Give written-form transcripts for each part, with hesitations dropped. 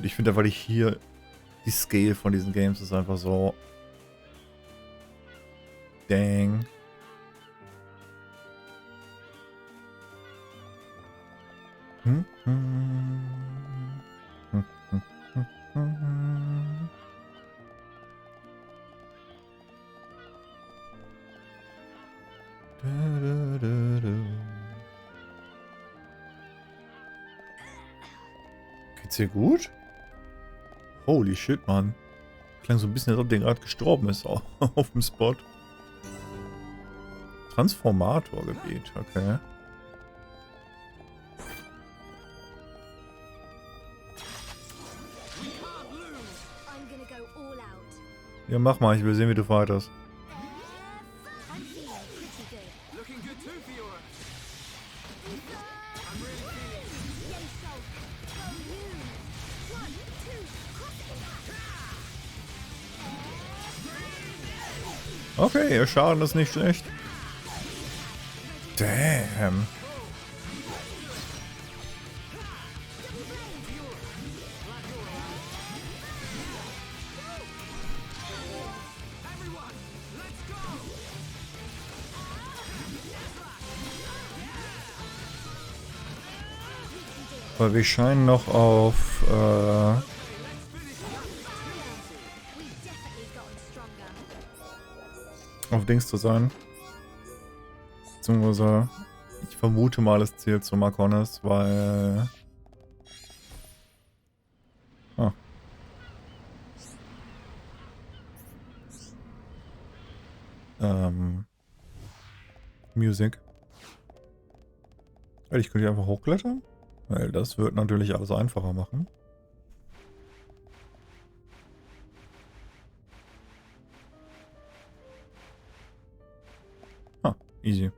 Ich finde, weil ich hier die Scale von diesen Games ist einfach so. Dang. Geht's dir gut? Holy shit, Mann. Klang so ein bisschen, als ob der gerade gestorben ist auf dem Spot. Transformatorgebiet, okay. Ja, mach mal, ich will sehen, wie du fightest. Okay, ihr Schaden ist nicht schlecht. Damn. Aber wir scheinen noch auf Dings zu sein. Beziehungsweise, ich vermute mal, es zählt zu Marconis, weil... Ah. Music. Ich könnte hier einfach hochklettern, weil das wird natürlich alles einfacher machen. Ah, easy.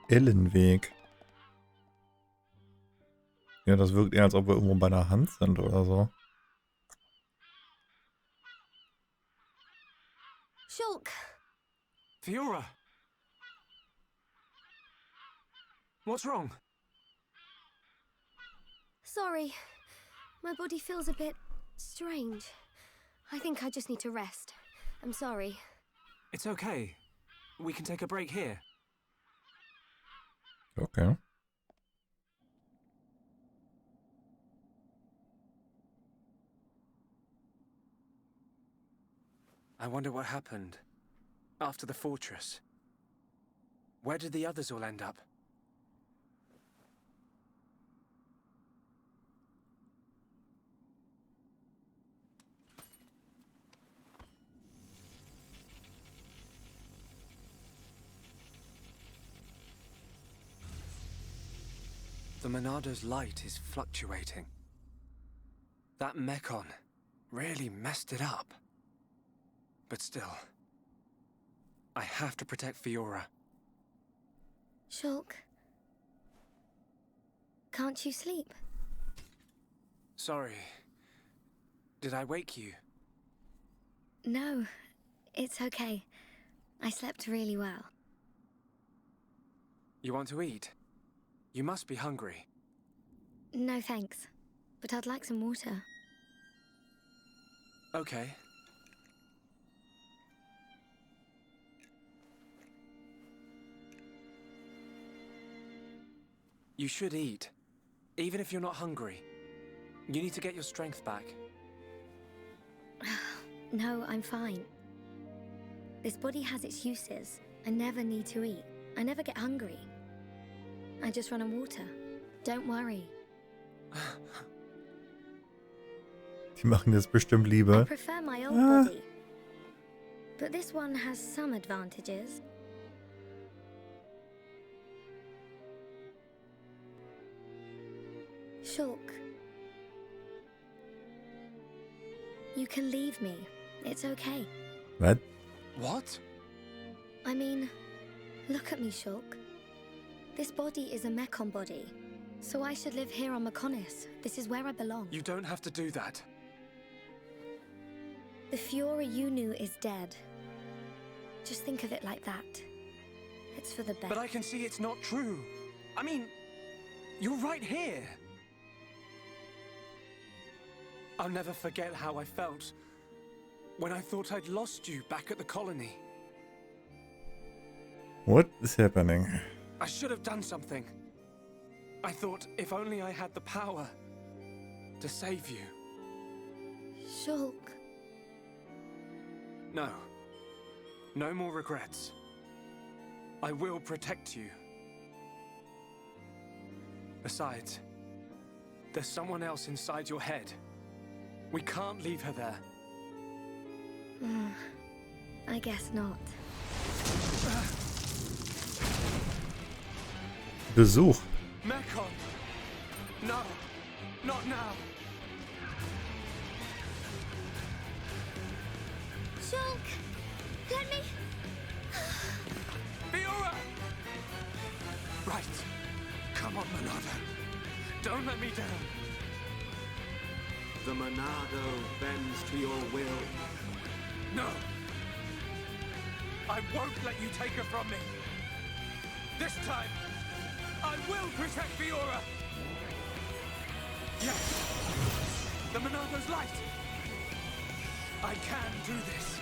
Ellenweg. Ja, das wirkt eher, als ob wir irgendwo bei einer Hand sind oder so. Shulk! Fiora! What's wrong? Sorry. My body feels a bit strange. I think I just need to rest. I'm sorry. It's okay. We can take a break here. Okay. I wonder what happened after the fortress. Where did the others all end up? The Monado's light is fluctuating. That Mechon really messed it up. But still, I have to protect Fiora. Shulk. Can't you sleep? Sorry. Did I wake you? No, it's okay. I slept really well. You want to eat? You must be hungry. No thanks, but I'd like some water. Okay. You should eat, even if you're not hungry. You need to get your strength back. No, I'm fine. This body has its uses. I never need to eat. I never get hungry. I just run on water. Don't worry. Die machen jetzt bestimmt I Liebe. prefer my old body. But this one has some advantages. Shulk. You can leave me. It's okay. Was? What? I mean, look at me, Shulk. This body is a Mechon body. So I should live here on Mechonis. This is where I belong. You don't have to do that. The Fiora you knew is dead. Just think of it like that. It's for the best. But I can see it's not true. I mean, you're right here. I'll never forget how I felt when I thought I'd lost you back at the colony. What is happening? I should have done something. I thought if only I had the power to save you. Shulk. No. No more regrets. I will protect you. Besides, there's someone else inside your head. We can't leave her there. I guess not. Besuch. Mekon! No! Not now! Shulk! Let me... Fiora! Right. Come on, Monado. Don't let me down. The Monado bends to your will. No! I won't let you take her from me! This time, I will protect Fiora! Yes! The Monado's light! I can do this!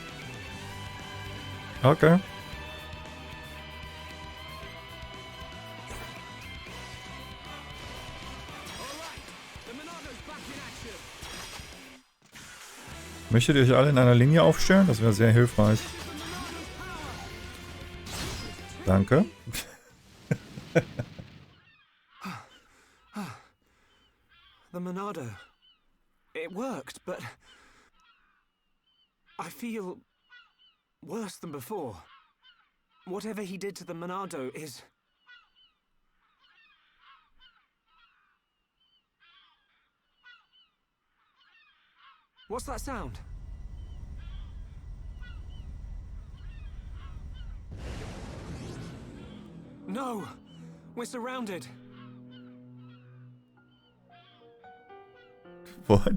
Okay. Möchtet ihr euch alle in einer Linie aufstellen? Das wäre sehr hilfreich. Danke. The Monado. It worked, but... I feel... worse than before. Whatever he did to the Monado is... What's that sound? No! We're surrounded! What?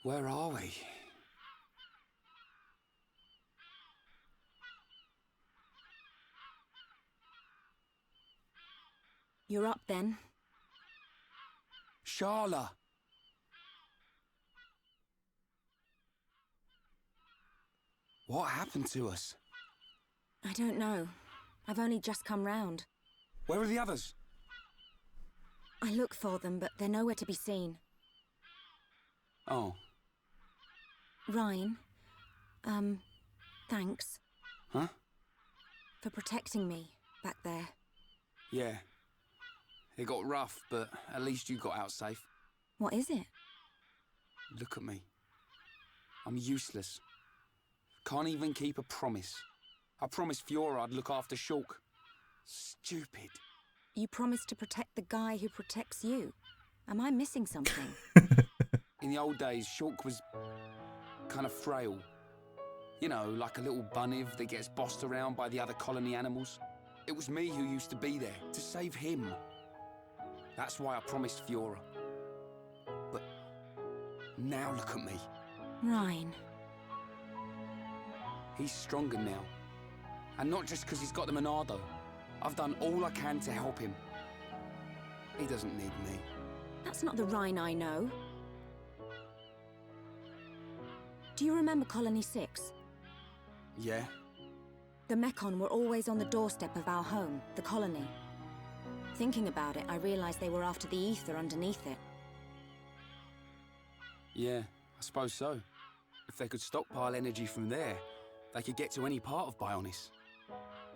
Where are we? You're up then. Sharla! What happened to us? I don't know. I've only just come round. Where are the others? I look for them, but they're nowhere to be seen. Oh. Ryan, thanks. Huh? For protecting me back there. Yeah. It got rough, but at least you got out safe. What is it? Look at me. I'm useless. Can't even keep a promise. I promised Fiora I'd look after Shulk. Stupid. You promised to protect the guy who protects you. Am I missing something? In the old days, Shulk was kind of frail. You know, like a little bunniv that gets bossed around by the other colony animals. It was me who used to be there, to save him. That's why I promised Fiora. But now look at me. Ryan. He's stronger now. And not just because he's got the Monado. I've done all I can to help him. He doesn't need me. That's not the Ryan I know. Do you remember Colony 6? Yeah? The Mekon were always on the doorstep of our home, the colony. Thinking about it, I realized they were after the ether underneath it. Yeah, I suppose so. If they could stockpile energy from there, they could get to any part of Bionis.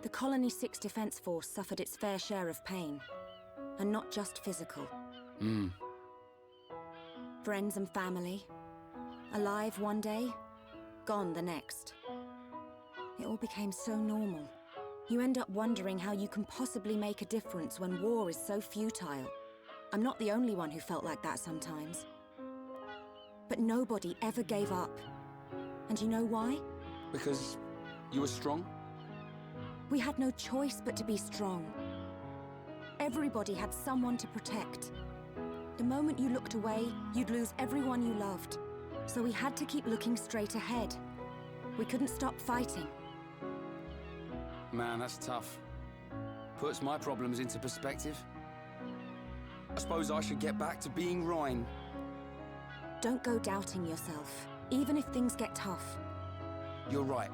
The Colony 6 Defense Force suffered its fair share of pain. And not just physical. Friends and family. Alive one day, gone the next. It all became so normal. You end up wondering how you can possibly make a difference when war is so futile. I'm not the only one who felt like that sometimes. But nobody ever gave up. And you know why? Because you were strong? We had no choice but to be strong. Everybody had someone to protect. The moment you looked away, you'd lose everyone you loved. So we had to keep looking straight ahead. We couldn't stop fighting. Man, that's tough. Puts my problems into perspective. I suppose I should get back to being Rhine. Don't go doubting yourself, even if things get tough. You're right.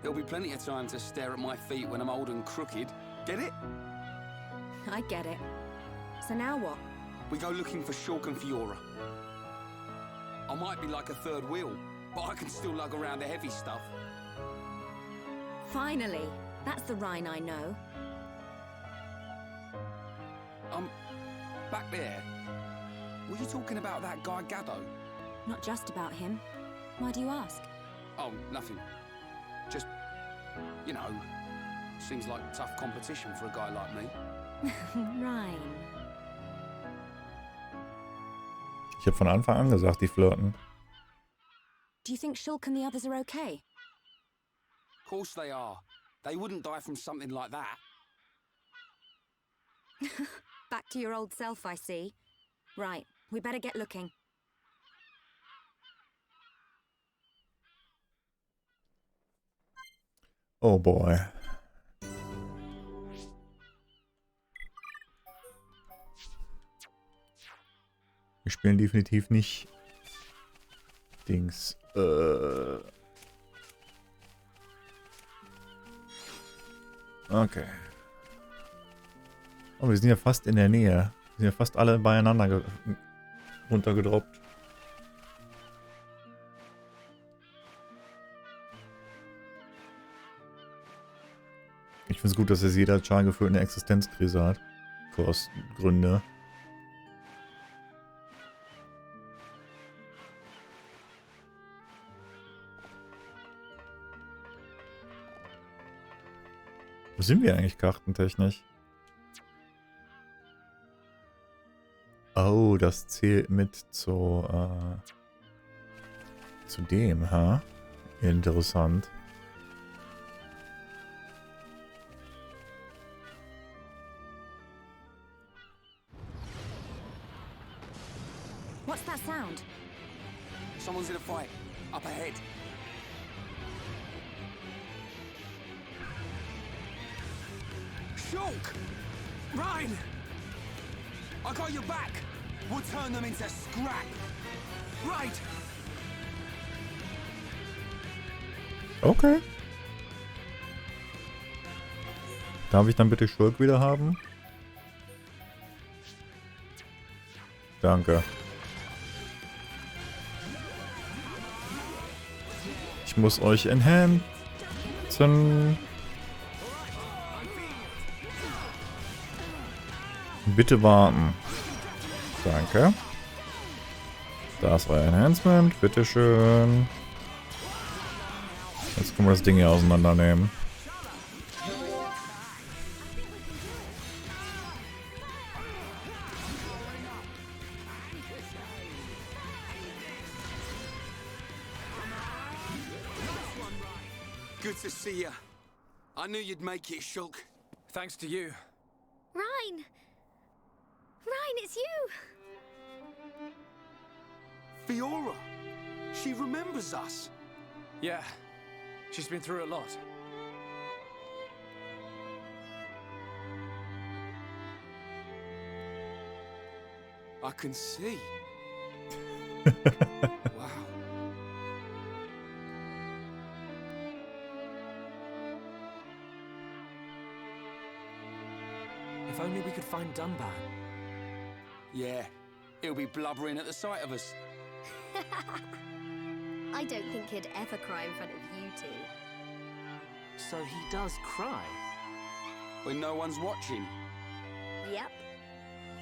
There'll be plenty of time to stare at my feet when I'm old and crooked. Get it? I get it. So now what? We go looking for Shulk and Fiora. I might be like a third wheel, but I can still lug around the heavy stuff. Finally! That's the Rhine I know. Back there. Were you talking about that guy Gaddo? Not just about him. Why do you ask? Oh, nothing. Just, you know, seems like tough competition for a guy like me. Rhine. Ich habe von Anfang an gesagt, die flirten. Do you think Shulk and the others are okay? Of course they are. They wouldn't die from something like that. Back to your old self, I see. Right, we better get looking. Oh boy. Wir spielen definitiv nicht Dings. Okay. Oh, wir sind ja fast in der Nähe. Wir sind ja fast alle beieinander runtergedroppt. Ich finde es gut, dass jetzt jeder Char gefühlt eine Existenzkrise hat. Kostengründe. Wo sind wir eigentlich kartentechnisch? Oh, das zählt mit zu dem, ha? Interessant. What's that sound? Someone's in a fight. Up ahead. Shulk! Rhine! I got your back! We'll turn them into scrap! Right! Okay. Darf ich dann bitte Shulk wieder haben? Danke. Ich muss euch enhancen. Bitte warten. Danke. Da ist euer Enhancement. Bitteschön. Jetzt können wir das Ding hier auseinandernehmen. Good to see you. I knew you'd make it, Shulk. Thanks to you. Rhine! Rhine, it's you! Fiora! She remembers us. Yeah, she's been through a lot. I can see. Wow. If only we could find Dunbar. Yeah, he'll be blubbering at the sight of us. I don't think he'd ever cry in front of you two. So he does cry? When no one's watching. Yep.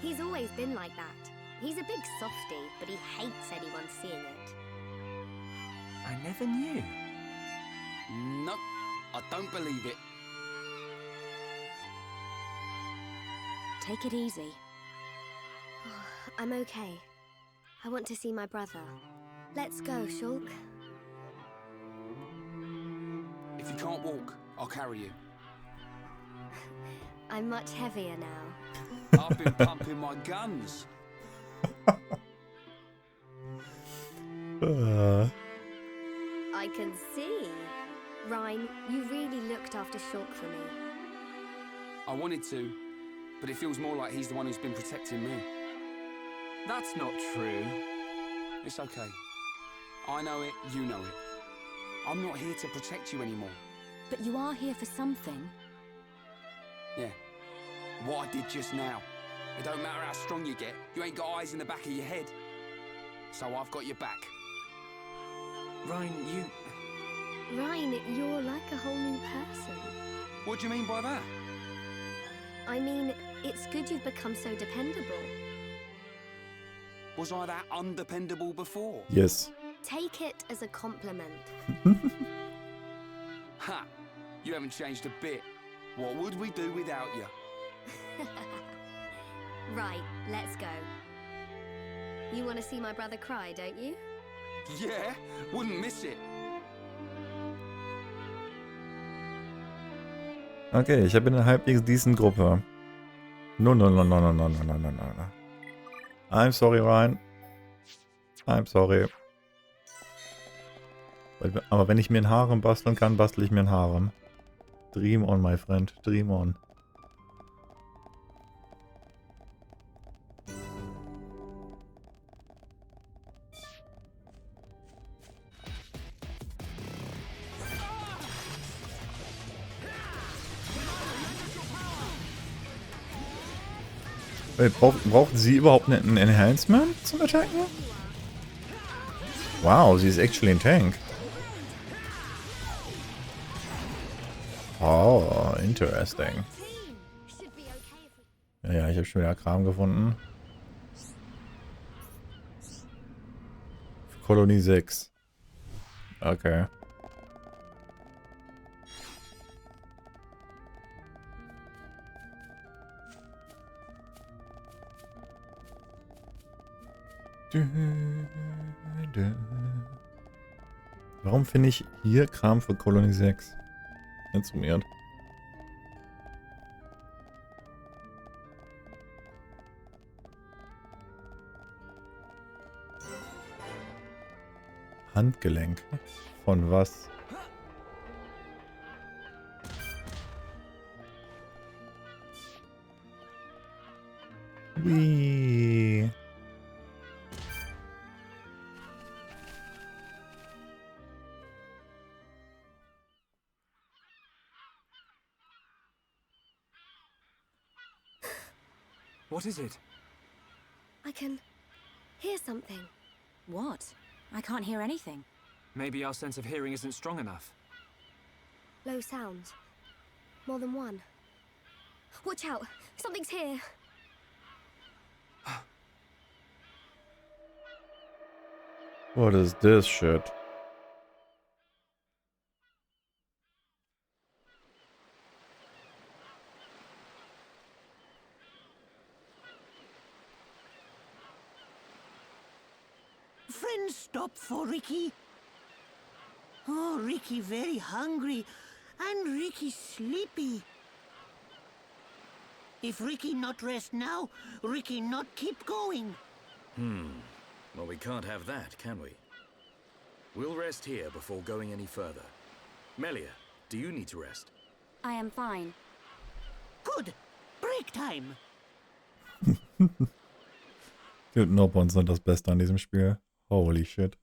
He's always been like that. He's a big softie, but he hates anyone seeing it. I never knew. Nope, I don't believe it. Take it easy. I'm okay. I want to see my brother. Let's go, Shulk. can't walk, I'll carry you. I'm much heavier now. I've been pumping my guns. I can see. Ryan, you really looked after Shulk for me. I wanted to, but it feels more like he's the one who's been protecting me. That's not true. It's okay. I know it, you know it. I'm not here to protect you anymore. But you are here for something. Yeah. What I did just now. It don't matter how strong you get, you ain't got eyes in the back of your head. So I've got your back. Ryan, Ryan, you're like a whole new person. What do you mean by that? I mean, it's good you've become so dependable. Was I that undependable before? Yes. Take it as a compliment. Ha! You haven't changed a bit. What would we do without you? Right, let's go. You want to see my brother cry, don't you? Yeah, wouldn't miss it. Okay, ich habe eine halbwegs decent Gruppe. No. I'm sorry, Ryan. I'm sorry. Aber wenn ich mir ein Harem basteln kann, bastle ich mir ein Harem. Dream on, my friend. Dream on. Braucht sie überhaupt ein Enhancement zum Attacken? Wow, sie ist actually ein Tank. Oh, interesting. Ja, ich habe schon wieder Kram gefunden. Kolonie 6. Okay. Warum finde ich hier Kram für Kolonie 6? Jetzt weird. Handgelenk. Von was? Wee. what is it? I can hear something. What? I can't hear anything. Maybe our sense of hearing isn't strong enough. Low sounds. More than one. Watch out! Something's here! What is this shit? Friends stop for Ricky. Oh, Ricky very hungry and Ricky sleepy. If Ricky not rest now, Ricky not keep going. Well, we can't have that, can we? We'll rest here before going any further. Melia, do you need to rest? I am fine. Good. Break time. Dude, No-Bonds sind das Beste an diesem Spiel. Holy shit.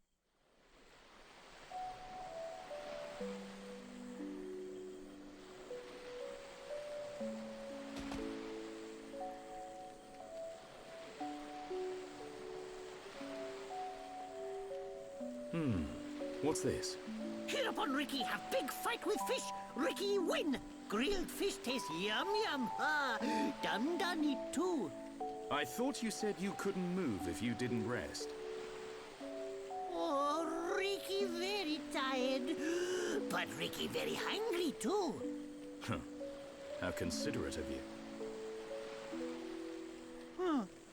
What's this? Here upon Ricky have big fight with fish. Ricky win. Grilled fish taste yum yum. Ah, done it too. I thought you said you couldn't move if you didn't rest. Oh, Ricky very tired. But Ricky very hungry too. How considerate of you.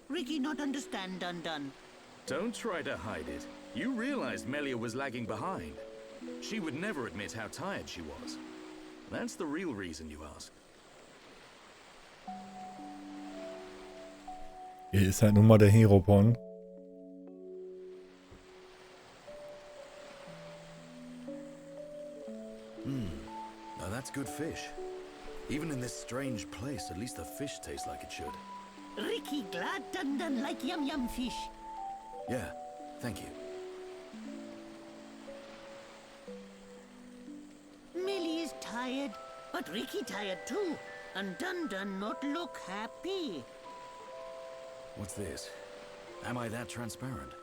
Ricky not understand done. Don't try to hide it. You realized Melia was lagging behind. She would never admit how tired she was. That's the real reason you ask. Hier ist halt nun mal der Heropon. Now that's good fish. Even in this strange place, at least the fish tastes like it should. Ricky glad Dun like yum fish. Yeah, thank you. Millie is tired, but Ricky tired too. And Dun not look happy. What's this? Am I that transparent?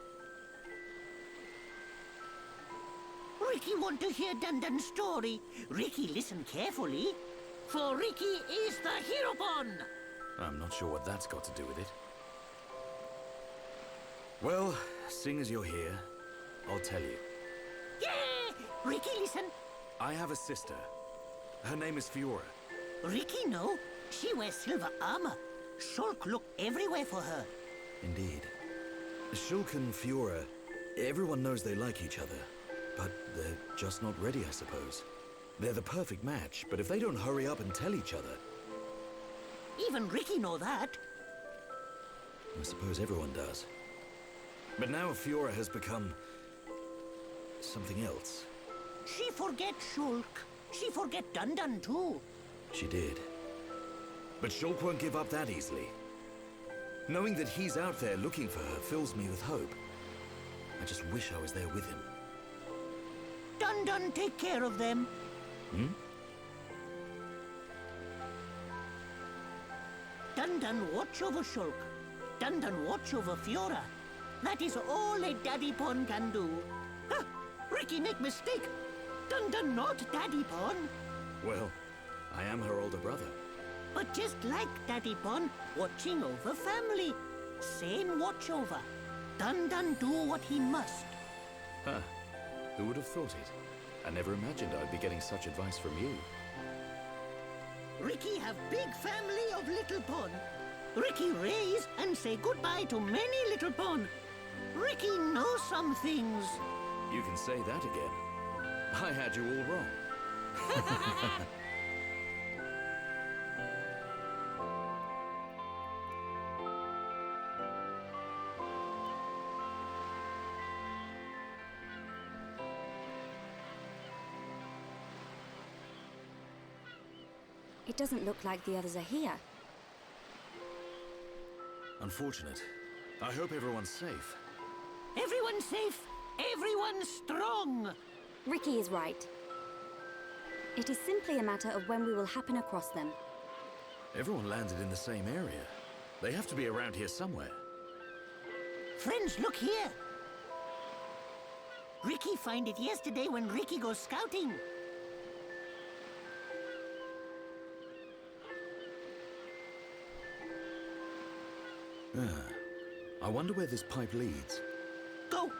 Ricky want to hear Dun story. Ricky listen carefully. For Ricky is the Heropon. I'm not sure what that's got to do with it. Well, seeing as you're here, I'll tell you. Yeah! Ricky listen. I have a sister. Her name is Fiora. Ricky know. She wears silver armor. Shulk look everywhere for her. Indeed. Shulk and Fiora, everyone knows they like each other. But they're just not ready, I suppose. They're the perfect match, but if they don't hurry up and tell each other... Even Ricky know that. I suppose everyone does. But now Fiora has become... something else. She forget Shulk. She forget Dun too. She did. But Shulk won't give up that easily. Knowing that he's out there looking for her fills me with hope. I just wish I was there with him. Dun take care of them. Hmm? Dun watch over Shulk. Dun watch over Fiora. That is all a Daddy Pon can do. Huh, Ricky make mistake. Dun not Daddy Pon. Well, I am her older brother. But just like Daddy Pon, watching over family. Same watch over. Dun do what he must. Huh. Who would have thought it? I never imagined I'd be getting such advice from you. Ricky have big family of little Pon. Ricky raise and say goodbye to many little Pon. Ricky knows some things. You can say that again. I had you all wrong. It doesn't look like the others are here. Unfortunate. I hope everyone's safe. Everyone's safe. Everyone's strong. Ricky is right. It is simply a matter of when we will happen across them. Everyone landed in the same area. They have to be around here somewhere. Friends, look here. Ricky find it yesterday when Ricky goes scouting. I wonder where this pipe leads. Go!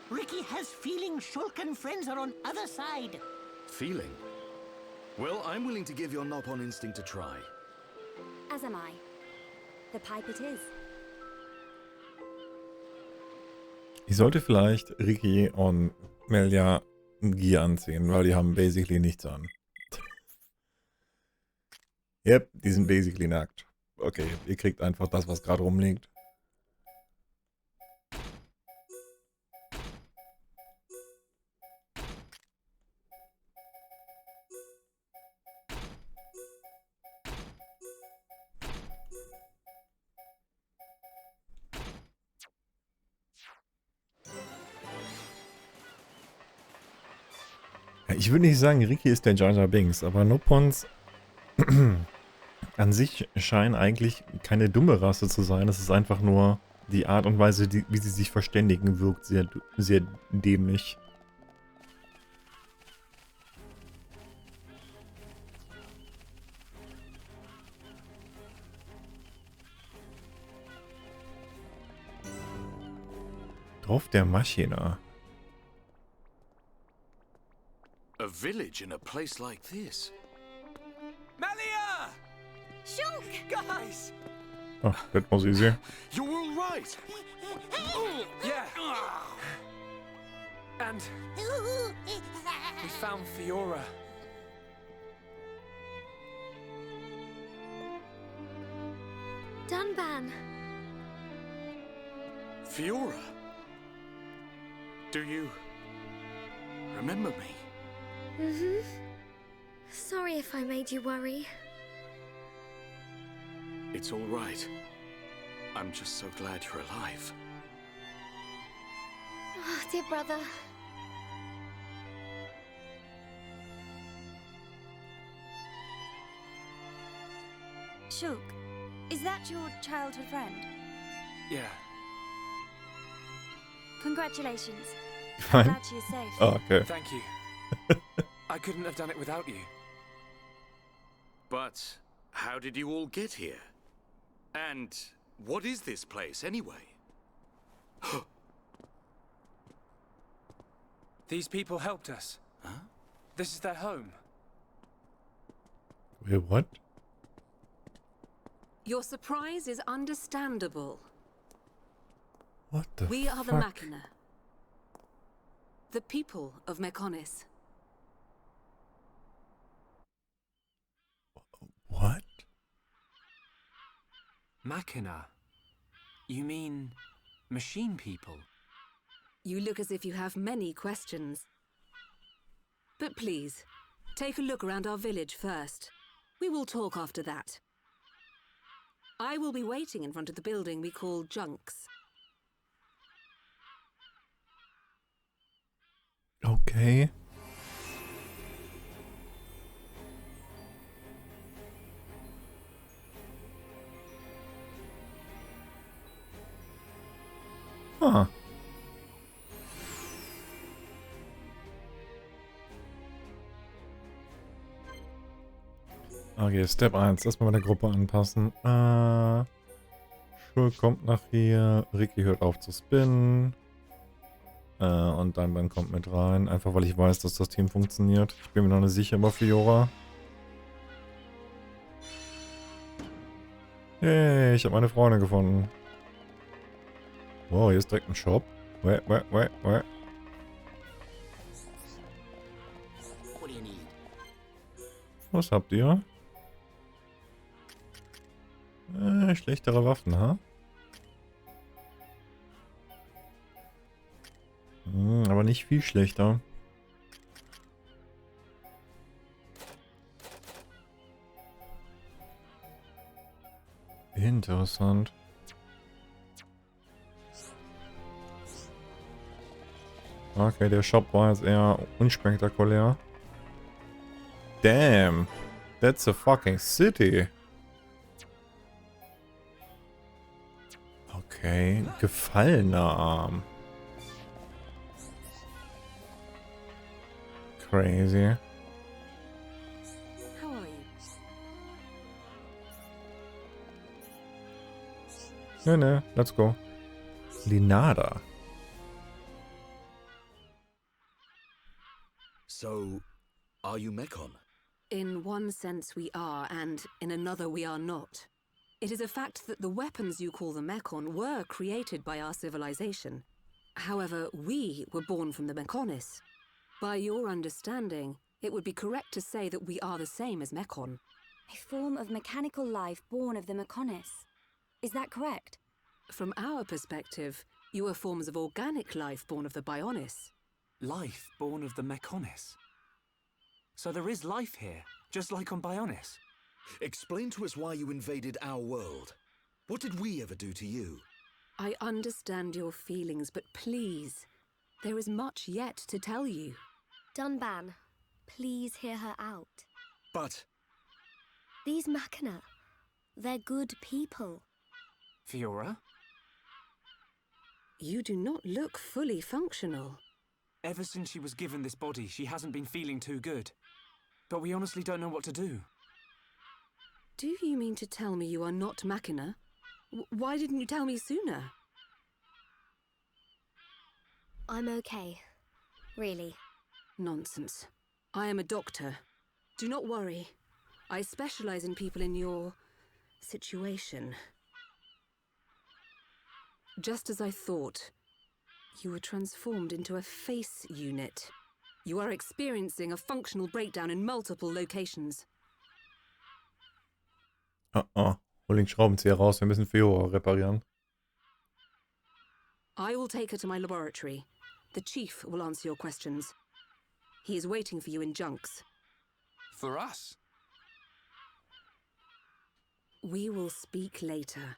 Ricky has feeling Shulk and friends are on other side. Feeling? Well, I'm willing to give your Nopon instinct a try. As am I. The pipe it is. Ich sollte vielleicht Ricky und Melia ein Gear anziehen, weil die haben basically nichts an. Yep, die sind basically nackt. Okay, ihr kriegt einfach das, was gerade rumliegt. Ja, ich würde nicht sagen, Ricky ist der Jar Jar Binks, aber Nopons an sich scheinen eigentlich keine dumme Rasse zu sein. Es ist einfach nur die Art und Weise, wie sie sich verständigen, wirkt sehr dämlich. Drauf der Maschine. A village in a place like this. Melia! Shulk! Guys! Oh, that was easy. You're all right. Yeah. And we found Fiora. Ban. Fiora? Do you remember me? Mm-hmm. Sorry if I made you worry. It's all right. I'm just so glad you're alive. Oh, dear brother. Shulk, is that your childhood friend? Yeah. Congratulations. Fine. Glad she is safe. Oh, okay. Thank you. I couldn't have done it without you. But how did you all get here? And what is this place, anyway? These people helped us. Huh? This is their home. Wait, what? Your surprise is understandable. What the We are the fuck? Machina. The people of Mechonis. What? Machina? You mean machine people? You look as if you have many questions. But please, take a look around our village first. We will talk after that. I will be waiting in front of the building we call Junks. Okay. Huh. Okay, Step 1. Erstmal bei der Gruppe anpassen. Schul kommt nach hier. Ricky hört auf zu spinnen. Und dann kommt mit rein. Einfach weil ich weiß, dass das Team funktioniert. Ich bin mir noch nicht sicher über Fiora. Hey, ich habe meine Freunde gefunden. Wow, hier ist direkt ein Shop. Wait. What do you need? Was habt ihr? Schlechtere Waffen, ha? Aber nicht viel schlechter. Interessant. Okay, der Shop war jetzt eher unspektakulär. Damn. That's a fucking city. Okay, gefallener Arm. Crazy. How are you? Ne, let's go. Linada. So, are you Mechon? In one sense we are, and in another we are not. It is a fact that the weapons you call the Mechon were created by our civilization. However, we were born from the Mechonis. By your understanding, it would be correct to say that we are the same as Mechon. A form of mechanical life born of the Mechonis. Is that correct? From our perspective, you are forms of organic life born of the Bionis. Life born of the Mechonis. So there is life here, just like on Bionis. Explain to us why you invaded our world. What did we ever do to you? I understand your feelings, but please, there is much yet to tell you. Dunban, please hear her out. But... These Machina, they're good people. Fiora? You do not look fully functional. Ever since she was given this body, she hasn't been feeling too good. But we honestly don't know what to do. Do you mean to tell me you are not Machina? Why didn't you tell me sooner? I'm okay. Really. Nonsense. I am a doctor. Do not worry. I specialize in people in your situation. Just as I thought, you were transformed into a face unit. You are experiencing a functional breakdown in multiple locations. Hol den Schraubenzieher raus, wir müssen Fiora reparieren. I will take her to my laboratory. The chief will answer your questions. He is waiting for you in Junks. For us? We will speak later.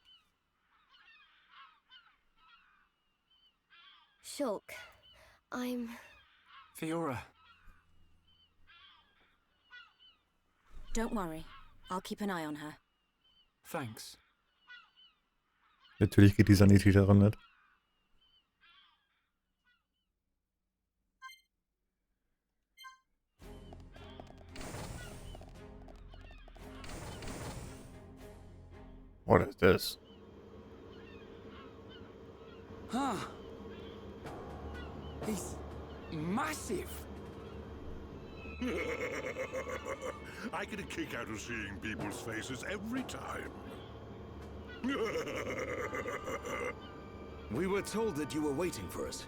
Shulk, I'm... Fiora. Don't worry. I'll keep an eye on her. Thanks. Natürlich geht die Sanitäterin nicht. What is this? Huh. He's massive. I get a kick out of seeing people's faces every time. We were told that you were waiting for us.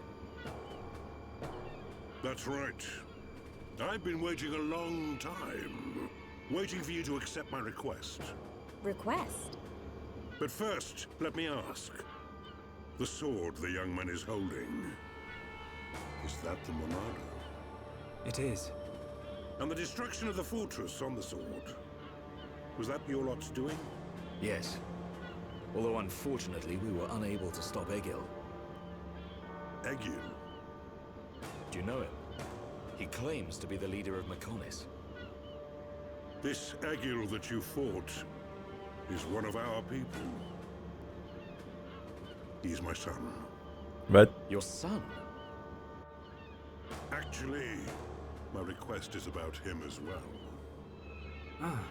That's right. I've been waiting a long time. Waiting for you to accept my request. Request? But first, let me ask. The sword the young man is holding. Is that the Monado? It is. And the destruction of the fortress on the sword. Was that your lot's doing? Yes. Although unfortunately we were unable to stop Egil. Egil? Do you know him? He claims to be the leader of Mechonis. This Egil that you fought is one of our people. He's my son. What? Your son? Actually, my request is about him as well. Ah.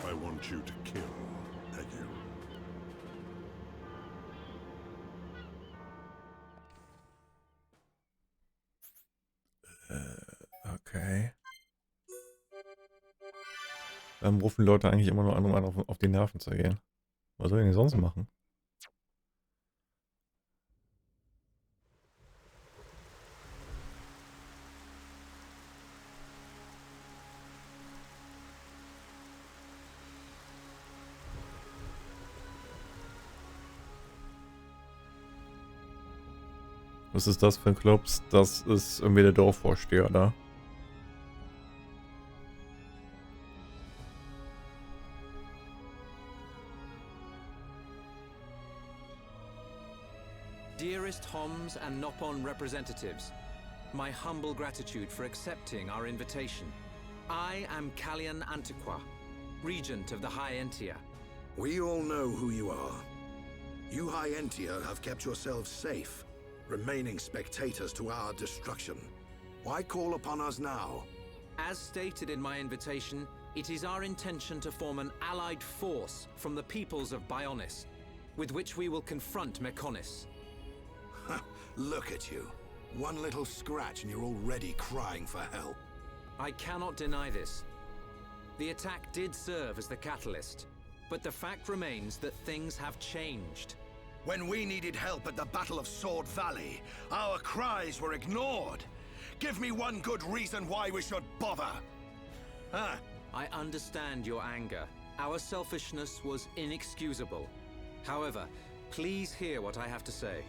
I want you to kill Egil. Okay. Warum rufen Leute eigentlich immer nur an, um auf die Nerven zu gehen? Was soll ich denn sonst machen? Was ist das für ein Klops? Das ist irgendwie der Dorfvorsteher da. Dearest Homs and Nopon representatives, my humble gratitude for accepting our invitation. I am Callian Antiqua, Regent of the High Entia. We all know who you are. You High Entia have kept yourselves safe, remaining spectators to our destruction. Why call upon us now? As stated in my invitation, it is our intention to form an allied force from the peoples of Bionis, with which we will confront Mechonis. Look at you. One little scratch and you're already crying for help. I cannot deny this. The attack did serve as the catalyst, but the fact remains that things have changed. When we needed help at the Battle of Sword Valley, our cries were ignored. Give me one good reason why we should bother. Huh? I understand your anger. Our selfishness was inexcusable. However, please hear what I have to say.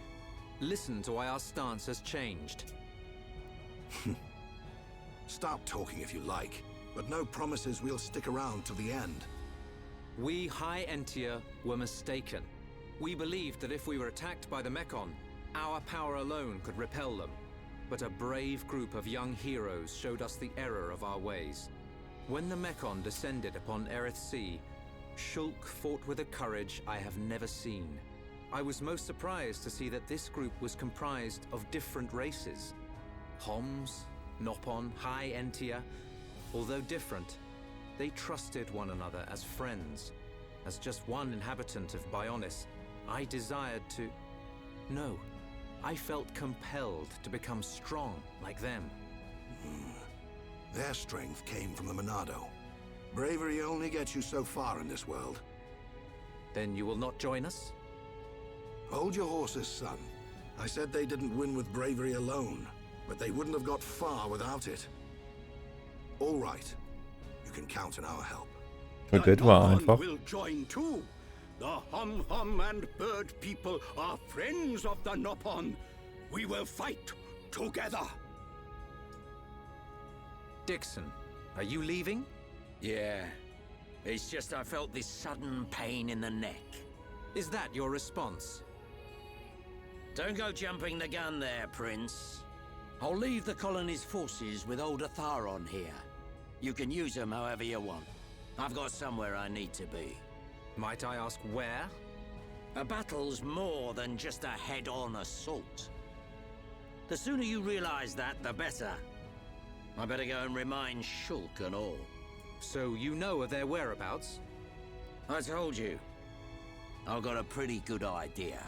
Listen to why our stance has changed. Stop talking if you like, but no promises we'll stick around till the end. We High Entia were mistaken. We believed that if we were attacked by the Mechon, our power alone could repel them. But a brave group of young heroes showed us the error of our ways. When the Mechon descended upon Erith Sea, Shulk fought with a courage I have never seen. I was most surprised to see that this group was comprised of different races. Homs, Nopon, High Entia, although different, they trusted one another as friends. As just one inhabitant of Bionis, I desired to... No, I felt compelled to become strong like them. Their strength came from the Monado. Bravery only gets you so far in this world. Then you will not join us? Hold your horses, son. I said they didn't win with bravery alone, but they wouldn't have got far without it. All right. You can count on our help. Das war einfach. Will join too. The Hum and Bird people are friends of the Nopon. We will fight together. Dixon, are you leaving? Yeah. It's just I felt this sudden pain in the neck. Is that your response? Don't go jumping the gun there, Prince. I'll leave the colony's forces with old Atharon here. You can use them however you want. I've got somewhere I need to be. Might I ask where? A battle's more than just a head-on assault. The sooner you realize that, the better. I better go and remind Shulk and all. So you know of their whereabouts? I told you. I've got a pretty good idea.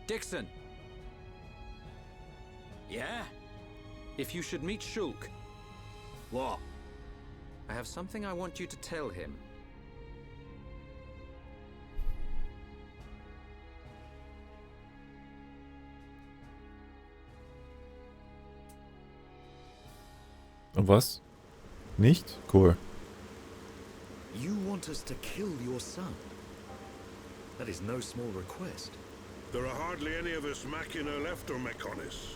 Dixon! Yeah? If you should meet Shulk... What? I have something I want you to tell him. Und was? Nicht? Cool. You want us to kill your son? That is no small request. There are hardly any of us Machina left on Mechonis.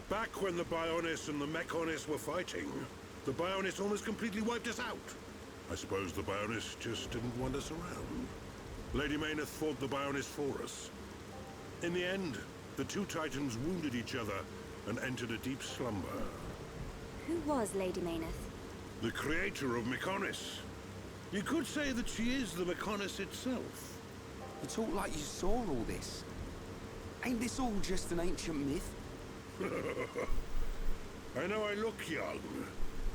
Back when the Bionis and the Mechonis were fighting, the Bionis almost completely wiped us out. I suppose the Bionis just didn't want us around. Lady Mayneth fought the Bionis for us. In the end, the two Titans wounded each other and entered a deep slumber. Who was Lady Mayneth? The creator of Mechonis. You could say that she is the Mechonis itself. You talk like you saw all this. Ain't this all just an ancient myth? I know I look young,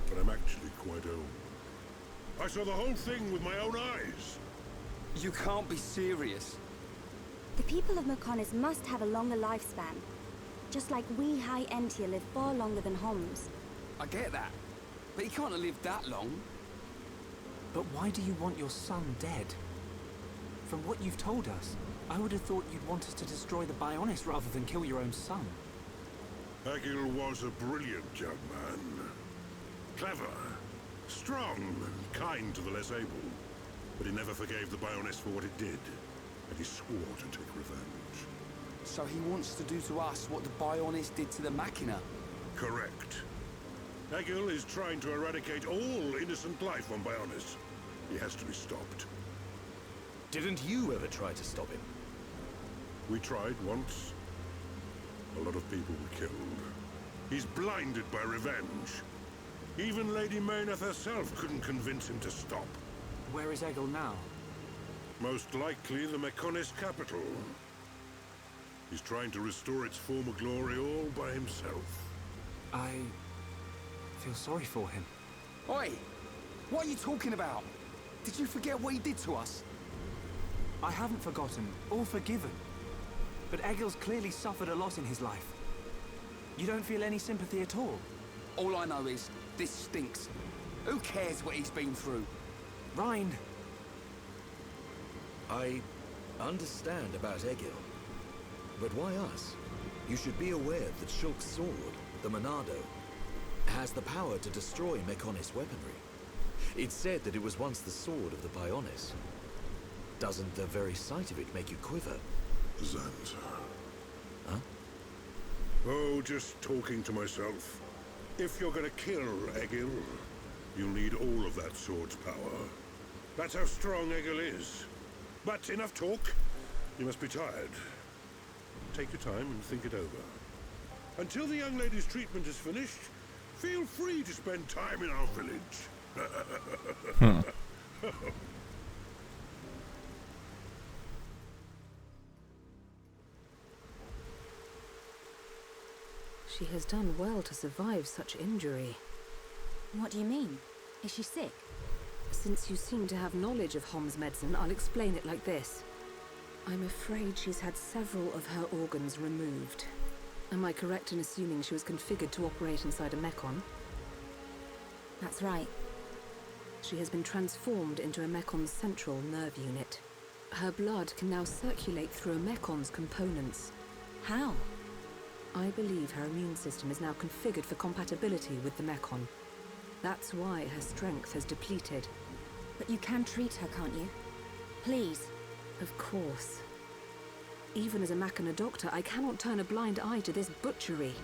but I'm actually quite old. I saw the whole thing with my own eyes. You can't be serious. The people of Mechonis must have a longer lifespan. Just like we High Entia live far longer than Homs. I get that. But he can't have lived that long. But why do you want your son dead? From what you've told us, I would have thought you'd want us to destroy the Bionis rather than kill your own son. Egil was a brilliant young man. Clever, strong, and kind to the less able. But he never forgave the Bionis for what it did. And he swore to take revenge. So he wants to do to us what the Bionis did to the Machina? Correct. Egil is trying to eradicate all innocent life on Bionis. He has to be stopped. Didn't you ever try to stop him? We tried once. A lot of people were killed. He's blinded by revenge. Even Lady Mayneth herself couldn't convince him to stop. Where is Egil now? Most likely the Mechonis capital. He's trying to restore its former glory all by himself. I feel sorry for him. Oi! What are you talking about? Did you forget what he did to us? I haven't forgotten or forgiven. But Egil's clearly suffered a lot in his life. You don't feel any sympathy at all? All I know is, this stinks. Who cares what he's been through? Rind! I understand about Egil. But why us? You should be aware that Shulk's sword, the Monado, has the power to destroy Mechonis weaponry. It's said that it was once the sword of the Bionis. Doesn't the very sight of it make you quiver? Zanza. Huh? Oh, just talking to myself. If you're gonna kill Egil, you'll need all of that sword's power. That's how strong Egil is. But enough talk. You must be tired. Take your time and think it over. Until the young lady's treatment is finished, feel free to spend time in our village. She has done well to survive such injury. What do you mean? Is she sick? Since you seem to have knowledge of Hom's medicine, I'll explain it like this. I'm afraid she's had several of her organs removed. Am I correct in assuming she was configured to operate inside a Mechon? That's right. She has been transformed into a Mekon's central nerve unit. Her blood can now circulate through a Mekon's components. How? I believe her immune system is now configured for compatibility with the Mechon. That's why her strength has depleted. But you can treat her, can't you? Please. Of course. Even as a Machina doctor, I cannot turn a blind eye to this butchery.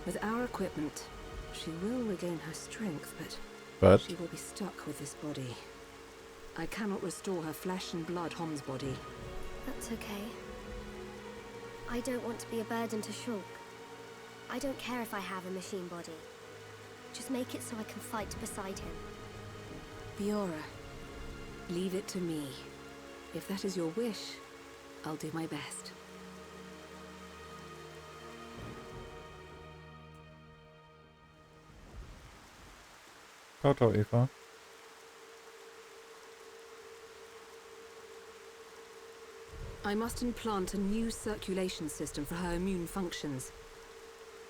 With our equipment, she will regain her strength, but she will be stuck with this body. I cannot restore her flesh and blood Hom's body. That's okay. I don't want to be a burden to Shulk. I don't care if I have a machine body. Just make it so I can fight beside him. Fiora. Leave it to me. If that is your wish, I'll do my best. Ciao, ciao, Eva. I must implant a new circulation system for her immune functions.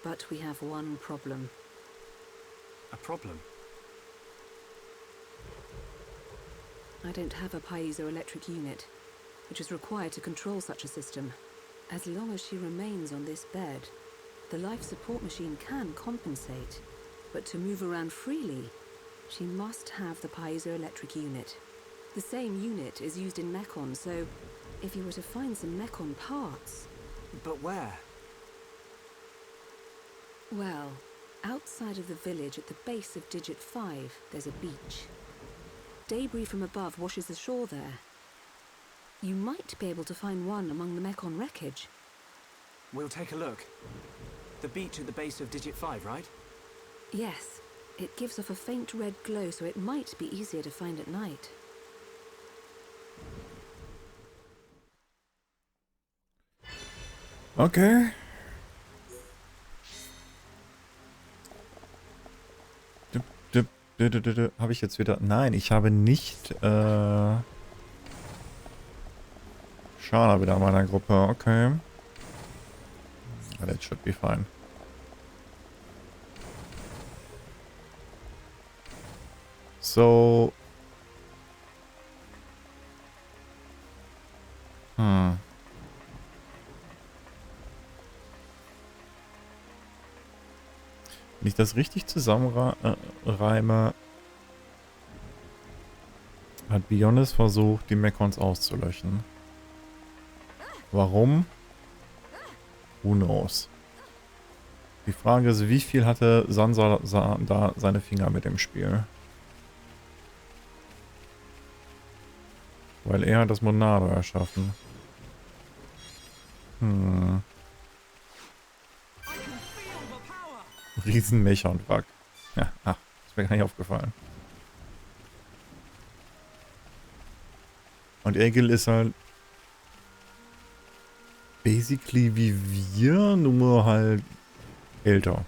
But we have one problem. A problem? I don't have a piezoelectric unit, which is required to control such a system. As long as she remains on this bed, the life support machine can compensate. But to move around freely, she must have the piezoelectric unit. The same unit is used in Mechon, so if you were to find some Mechon parts... But where? Well, outside of the village at the base of Digit 5, there's a beach. Debris from above washes the shore there. You might be able to find one among the Mechon wreckage. We'll take a look. The beach at the base of Digit 5, right? Yes. It gives off a faint red glow, so it might be easier to find at night. Okay. Habe ich jetzt wieder... Nein, ich habe nicht Shana wieder in meiner Gruppe. Okay. That should be fine. So... Wenn ich das richtig zusammenreime, hat Bionis versucht, die Mechons auszulöschen. Warum? Who knows? Die Frage ist, wie viel hatte Sansa da seine Finger mit dem Spiel? Weil er hat das Monado erschaffen. Riesenmechon-Wrack. Ja, ist mir gar nicht aufgefallen. Und Egil ist halt basically wie wir, nur halt älter.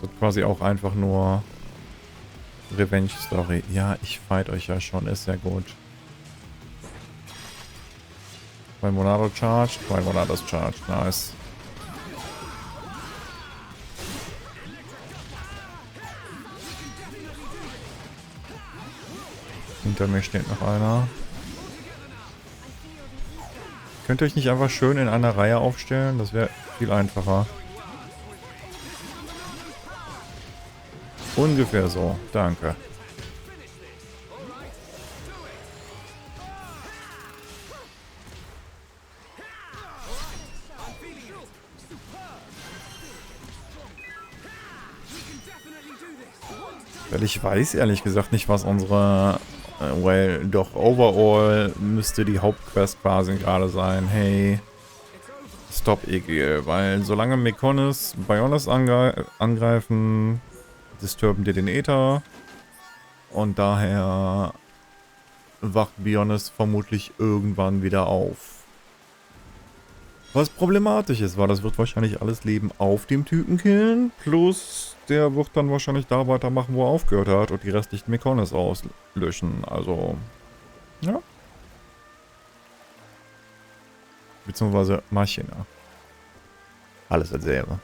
Das ist quasi auch einfach nur Revenge-Story. Ja, ich fight euch ja schon, ist ja gut. Mein Monado charged, mein Monados charged, nice. Hinter mir steht noch einer. Könnt ihr euch nicht einfach schön in einer Reihe aufstellen? Das wäre viel einfacher. Ungefähr so, danke. Weil ich weiß ehrlich gesagt nicht, was unsere... well, doch overall müsste die Hauptquest quasi gerade sein. Hey, stop Egil. Weil solange Mekonis Bionis angreifen, disturben die den Äther. Und daher wacht Bionis vermutlich irgendwann wieder auf. Was problematisch ist, weil das wird wahrscheinlich alles Leben auf dem Typen killen. Plus, der wird dann wahrscheinlich da weitermachen, wo er aufgehört hat. Und die restlichen Mekonis auslöschen. Also, ja. Beziehungsweise Machina. Alles dasselbe.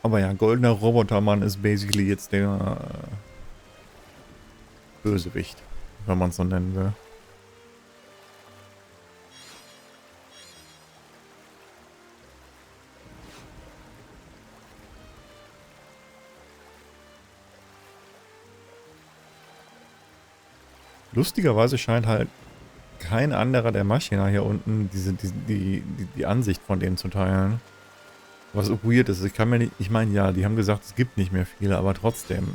Aber ja, goldener Robotermann ist basically jetzt der Bösewicht, wenn man es so nennen will. Lustigerweise scheint halt kein anderer der Maschiner hier unten die Ansicht von denen zu teilen. Was weird ist, ich kann mir nicht, ich meine, ja, die haben gesagt, es gibt nicht mehr viele, aber trotzdem,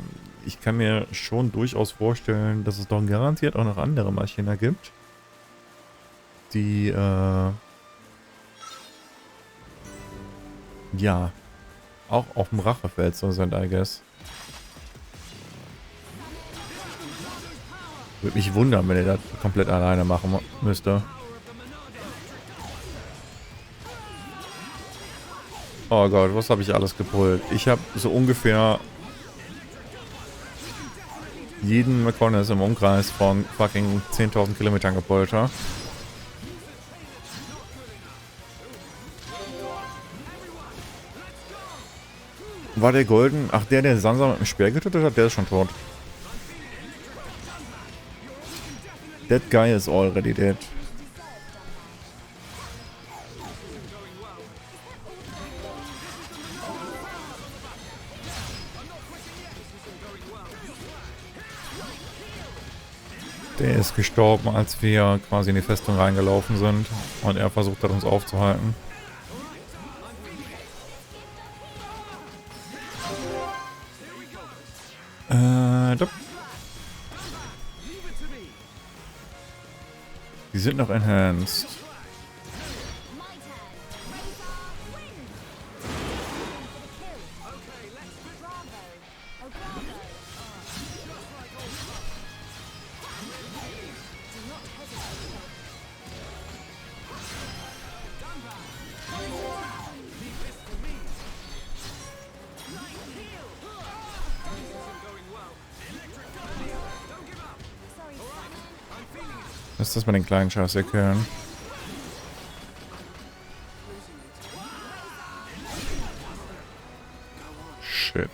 ich kann mir schon durchaus vorstellen, dass es doch garantiert auch noch andere Maschiner gibt, die, ja, auch auf dem Rachefeld so sind, I guess. Würde mich wundern, wenn er das komplett alleine machen müsste. Oh Gott, was habe ich alles gepult? Ich habe so ungefähr jeden McConnell im Umkreis von fucking 10.000 Kilometern gepult, ja? War der Golden? Ach, der Sansa mit dem Speer getötet hat, der ist schon tot. That guy is already dead. Der ist gestorben, als wir quasi in die Festung reingelaufen sind und er versucht hat, uns aufzuhalten. Die sind noch enhanced. Lass das mal den kleinen Scheiß erklären. Shit.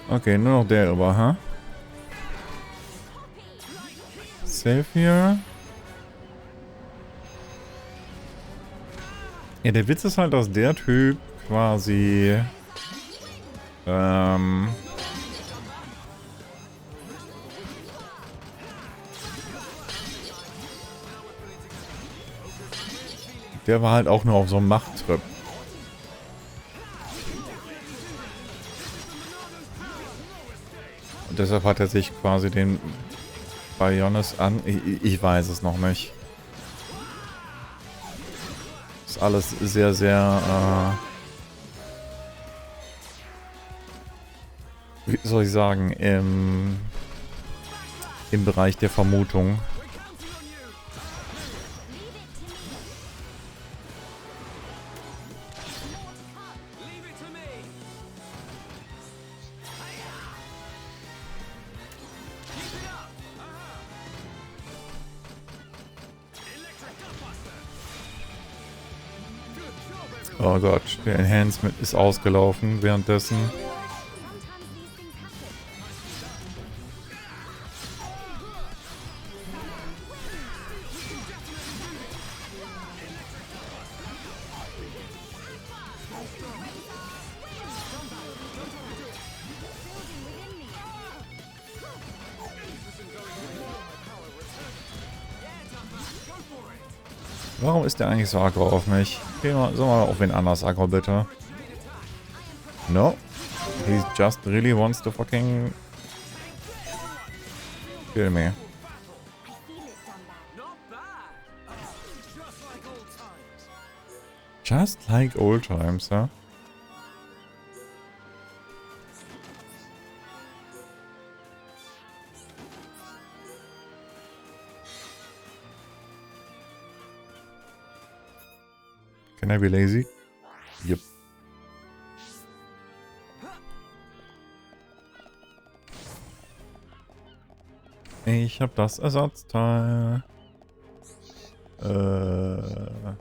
Okay, nur noch der über, ha? Safe hier. Ja, der Witz ist halt, dass der Typ quasi der war halt auch nur auf so einem Machttrip. Und deshalb hat er sich quasi den Bionis an... Ich weiß es noch nicht. Ist alles sehr, sehr... wie soll ich sagen? Im Bereich der Vermutung. Oh Gott, der Enhancement ist ausgelaufen währenddessen. Warum ist der eigentlich so aggro auf mich? Geh mal, sag mal auf wen anders aggro, bitte. No. He just really wants to fucking kill me. Just like old times, huh? Can I be lazy? Yep. Ich hab das Ersatzteil. How are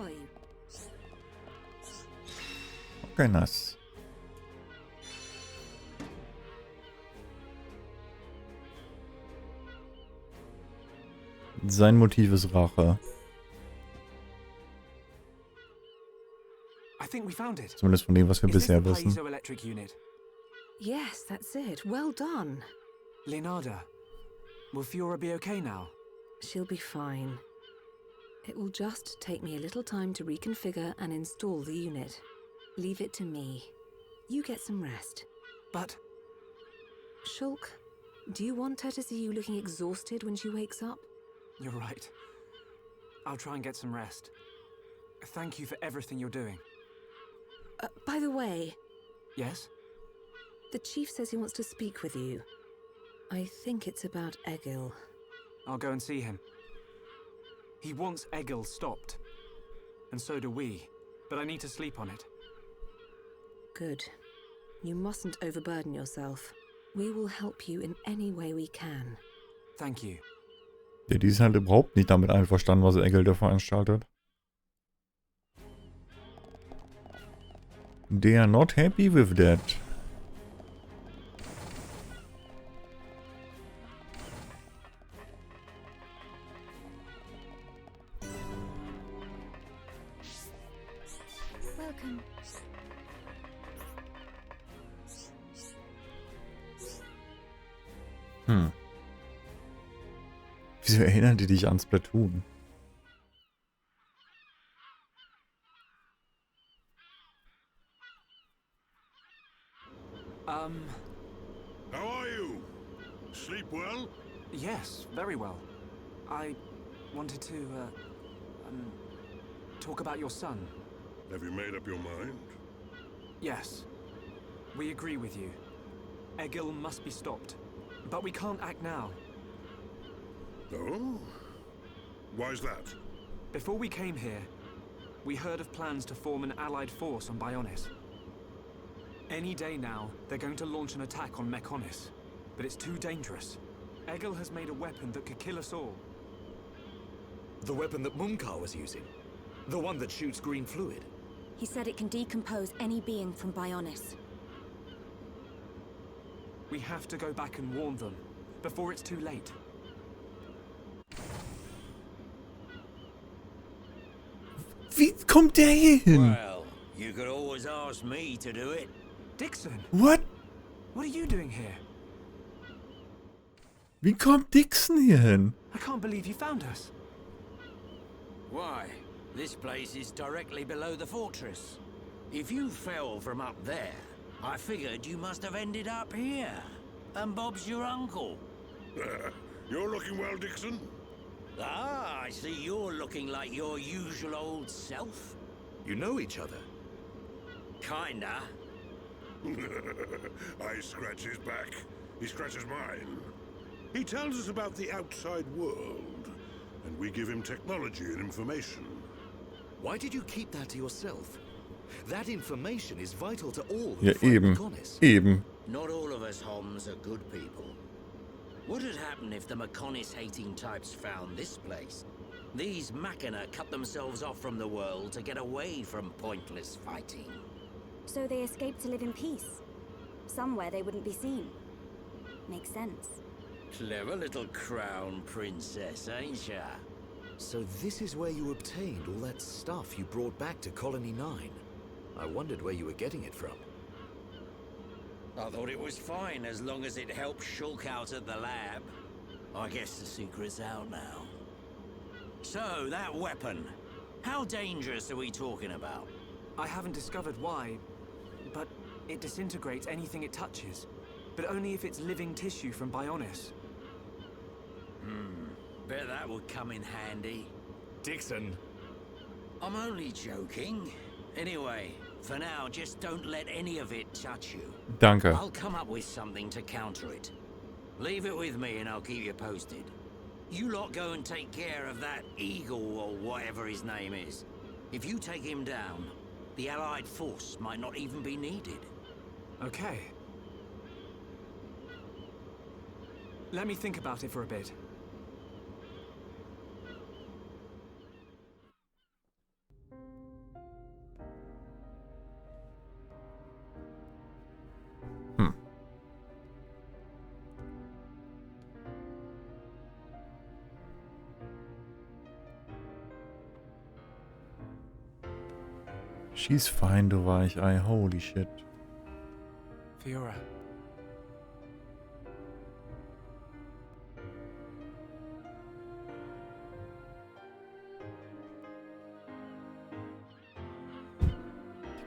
you? Okay, nice. Sein Motiv ist Rache. I think we found it. Zumindest von dem, was wir Is this bisher the wissen. piezoelectric unit? Yes, that's it. Well done. Leonarda, will Fiora be okay now? She'll be fine. It will just take me a little time to reconfigure and install the unit. Leave it to me. You get some rest. But... Shulk, do you want her to see you looking exhausted when she wakes up? You're right. I'll try and get some rest. Thank you for everything you're doing. By the way... Yes? The chief says he wants to speak with you. I think it's about Egil. I'll go and see him. He wants Egil stopped. And so do we. But I need to sleep on it. Good. You mustn't overburden yourself. We will help you in any way we can. Thank you. Ja, die ist halt überhaupt nicht damit einverstanden, was Egil da veranstaltet. They are not happy with that. Welcome. Wieso erinnern die dich an Splatoon? How are you? Sleep well? Yes, very well. I wanted to, talk about your son. Have you made up your mind? Yes. We agree with you. Egil must be stopped. But we can't act now. Oh? Why's that? Before we came here, we heard of plans to form an allied force on Bionis. Any day now, they're going to launch an attack on Mechonis. But it's too dangerous. Egil has made a weapon that could kill us all. The weapon that Mumkar was using? The one that shoots green fluid? He said it can decompose any being from Bionis. We have to go back and warn them, before it's too late. Wie kommt der hier hin? Well, you could always ask me to do it. Dixon! What? What are you doing here? Wie kommt Dixon hier hin? I can't believe you found us. Why? This place is directly below the fortress. If you fell from up there, I figured you must have ended up here. And Bob's your uncle. You're looking well, Dixon. Ah, I see you're looking like your usual old self. You know each other? Kinda. I scratch his back. He scratches mine. He tells us about the outside world, and we give him technology and information. Why did you keep that to yourself? That information is vital to all who Ja, fight eben. Mechonis. Eben. Not all of us Homs are good people. What had happened if the Mechonis-hating types found this place? These Machina cut themselves off from the world to get away from pointless fighting. So they escaped to live in peace. Somewhere they wouldn't be seen. Makes sense. Clever little crown princess, ain't ya? So this is where you obtained all that stuff you brought back to Colony 9. I wondered where you were getting it from. I thought it was fine as long as it helped Shulk out at the lab. I guess the secret's out now. So, that weapon. How dangerous are we talking about? I haven't discovered why, but it disintegrates anything it touches. But only if it's living tissue from Bionis. Bet that would come in handy. Dixon! I'm only joking. Anyway, for now, just don't let any of it touch you. Danke. I'll come up with something to counter it. Leave it with me and I'll keep you posted. You lot go and take care of that Eagle or whatever his name is. If you take him down, the Allied force might not even be needed. Okay. Let me think about it for a bit. She's fine, du Weichei. Holy shit. Fiora.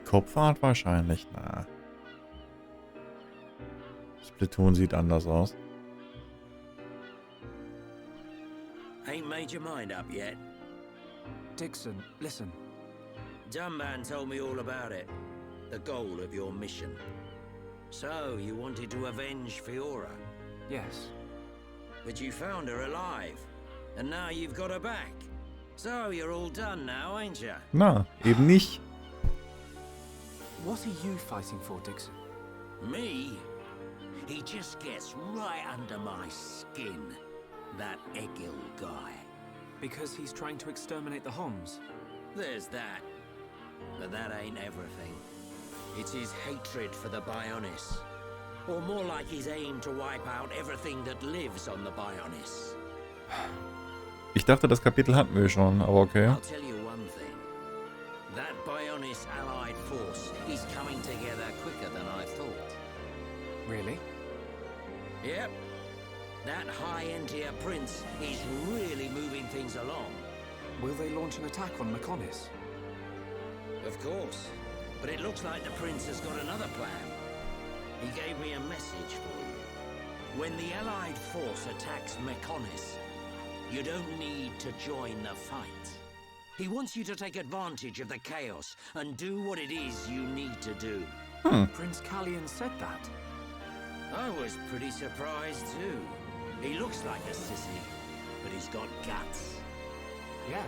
Kopfart wahrscheinlich. Na. Splatoon sieht anders aus. Ain't made your mind up yet? Dixon, listen. Dunban told me all about it. The goal of your mission. So, you wanted to avenge Fiora? Yes. But you found her alive. And now you've got her back. So, you're all done now, ain't you? Na, eben nicht. What are you fighting for, Dixon? Me? He just gets right under my skin. That Egil guy. Because he's trying to exterminate the Homs? There's that. But that ain't everything. It's his hatred for the Bionis. Or more like his aim to wipe out everything that lives on the Bionis. Ich dachte, das Kapitel hatten wir schon, aber okay. I'll tell you one thing. That Bionis allied force is coming together quicker than I thought. Really? Yep. That high-entier prince is really moving things along. Will they launch an attack on Mechonis? Of course. But it looks like the prince has got another plan. He gave me a message for you. When the allied force attacks Mechonis, you don't need to join the fight. He wants you to take advantage of the chaos and do what it is you need to do. Prince Callian said that. I was pretty surprised too. He looks like a sissy, but he's got guts. Yeah.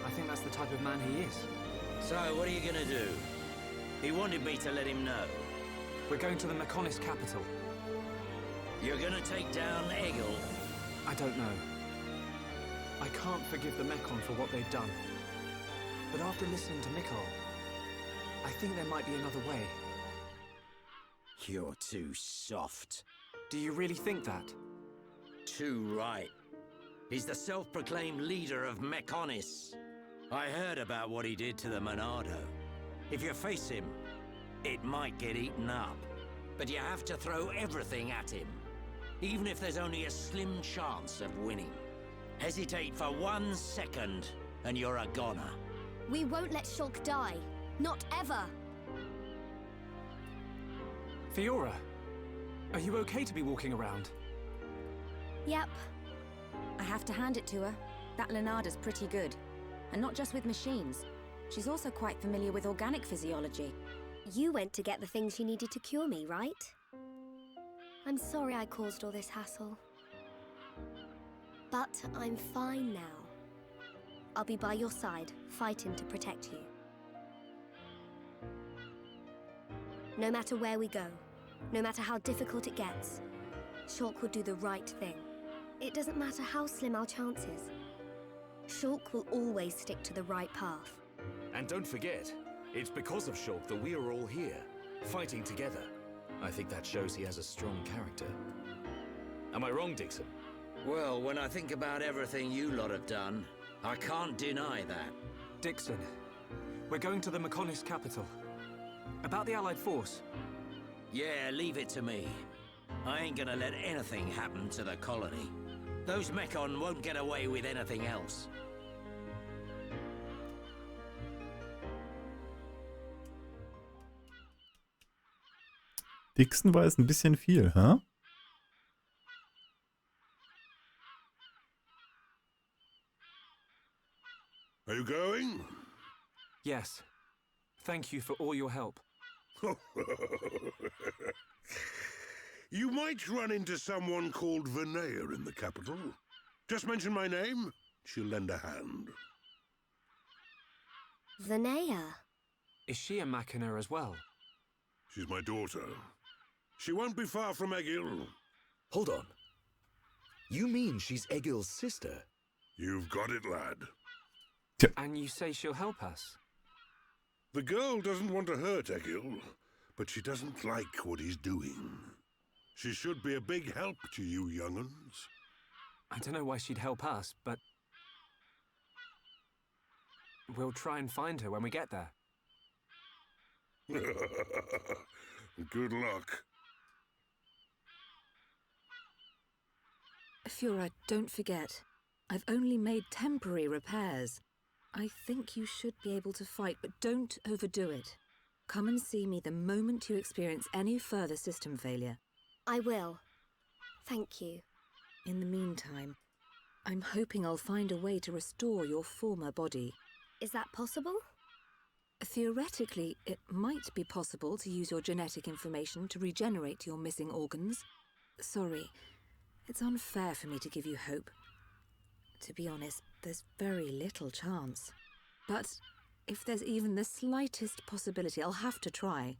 I think that's the type of man he is. So, what are you gonna do? He wanted me to let him know. We're going to the Mechonis capital. You're gonna take down Egil? I don't know. I can't forgive the Mechon for what they've done. But after listening to Mikkel, I think there might be another way. You're too soft. Do you really think that? Too right. He's the self-proclaimed leader of Mechonis. I heard about what he did to the Monado. If you face him, it might get eaten up. But you have to throw everything at him. Even if there's only a slim chance of winning. Hesitate for 1 second, and you're a goner. We won't let Shulk die. Not ever. Fiora, are you okay to be walking around? Yep. I have to hand it to her. That Lenada's pretty good. And not just with machines. She's also quite familiar with organic physiology. You went to get the things you needed to cure me, right? I'm sorry I caused all this hassle. But I'm fine now. I'll be by your side, fighting to protect you. No matter where we go, no matter how difficult it gets, Shulk will do the right thing. It doesn't matter how slim our chances. Shulk will always stick to the right path. And don't forget, it's because of Shulk that we are all here, fighting together. I think that shows he has a strong character. Am I wrong, Dixon? Well, when I think about everything you lot have done, I can't deny that. Dixon, we're going to the Mechonis capital. About the Allied force. Yeah, leave it to me. I ain't gonna let anything happen to the colony. Those Mechon won't get away with anything else. Dixon war es ein bisschen viel, hä? Are you going? Yes. Thank you for all your help. You might run into someone called Vinaya in the capital. Just mention my name, she'll lend a hand. Vinaya? Is she a Machina as well? She's my daughter. She won't be far from Egil. Hold on. You mean she's Egil's sister? You've got it, lad. And you say she'll help us? The girl doesn't want to hurt Egil, but she doesn't like what he's doing. She should be a big help to you young'uns. I don't know why she'd help us, but... We'll try and find her when we get there. Good luck. Fiora, don't forget, I've only made temporary repairs. I think you should be able to fight, but don't overdo it. Come and see me the moment you experience any further system failure. I will. Thank you. In the meantime, I'm hoping I'll find a way to restore your former body. Is that possible? Theoretically, it might be possible to use your genetic information to regenerate your missing organs. Sorry, it's unfair for me to give you hope. To be honest, there's very little chance. But if there's even the slightest possibility, I'll have to try.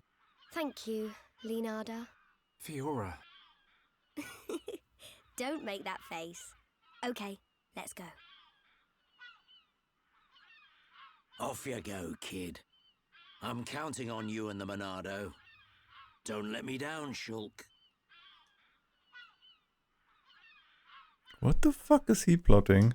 Thank you, Leonarda. Fiora. Don't make that face. Okay, let's go. Off you go, kid. I'm counting on you and the Monado. Don't let me down, Shulk. What the fuck is he plotting?